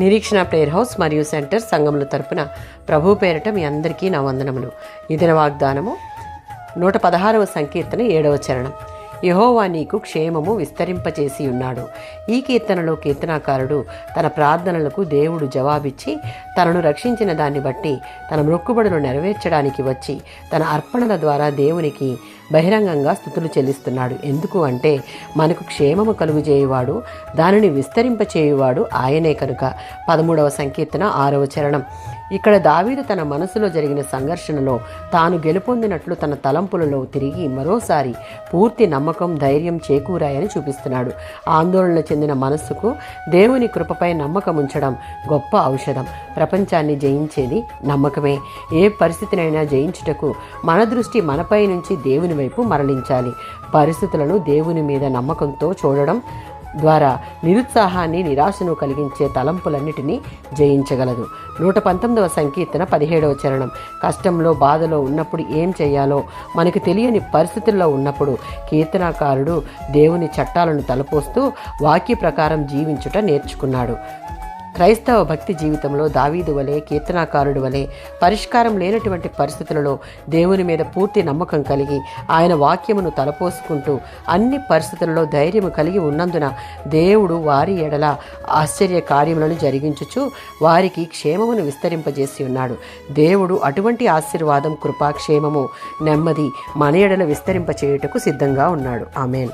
నిరీక్షణ prayer house మరియు centre సంఘముల తరపున ప్రభు పేరిట మీ అందరికీ నా వందనములు. ఈ దిన వాగ్దానము 116వ సంకీర్తన 7వ చరణం. యెహోవా నీకు క్షేమము విస్తరింపచేసి ఉన్నాడు. ఈ కీర్తనలో కీర్తనాకారుడు తన ప్రార్థనలకు దేవుడు జవాబిచ్చి తనను రక్షించిన దాన్ని బట్టి తన మొక్కుబడులు నెరవేర్చడానికి వచ్చి తన అర్పణల ద్వారా దేవునికి బహిరంగంగా స్తుతులు చెల్లిస్తున్నాడు. ఎందుకు అంటే మనకు క్షేమము కలుగు చేయువాడు, దానిని విస్తరింపచేయువాడు ఆయనే కనుక. 13వ సంకీర్తన 6వ చరణం. ఇక్కడ దావీదు తన మనసులో జరిగిన సంఘర్షణలో తాను గెలుపొందినట్లు తన తలంపులలో తిరిగి మరోసారి పూర్తి నమ్మకం, ధైర్యం చేకూరాయని చూపిస్తున్నాడు. ఆందోళన చెందిన మనస్సుకు దేవుని కృపపై నమ్మకం ఉంచడం గొప్ప ఔషధం. ప్రపంచాన్ని జయించేది నమ్మకమే. ఏ పరిస్థితినైనా జయించుటకు మన దృష్టి మనపై నుంచి దేవుని వైపు మరలించాలి. పరిస్థితులను దేవుని మీద నమ్మకంతో చూడడం ద్వారా నిరుత్సాహాన్ని, నిరాశను కలిగించే తలంపులన్నిటినీ జయించగలదు. 119వ సంకీర్తన 17వ చరణం. కష్టంలో, బాధలో ఉన్నప్పుడు ఏం చేయాలో మనకు తెలియని పరిస్థితుల్లో ఉన్నప్పుడు కీర్తనాకారుడు దేవుని చట్టాలను తలపోస్తూ వాక్య ప్రకారం జీవించుట నేర్చుకున్నాడు. క్రైస్తవ భక్తి జీవితంలో దావీదు వలె, కీర్తనాకారుడు వలె పరిష్కారం లేనటువంటి పరిస్థితులలో దేవుని మీద పూర్తి నమ్మకం కలిగి ఆయన వాక్యమును తలపోసుకుంటూ అన్ని పరిస్థితులలో ధైర్యము కలిగి ఉన్నందున దేవుడు వారి ఎడల ఆశ్చర్య కార్యములను జరిగించుచు వారికి క్షేమమును విస్తరింపజేసి ఉన్నాడు. దేవుడు అటువంటి ఆశీర్వాదం, కృపా, క్షేమము, నెమ్మది మన ఎడల విస్తరింపచేయుటకు సిద్ధంగా ఉన్నాడు. ఆమేన్.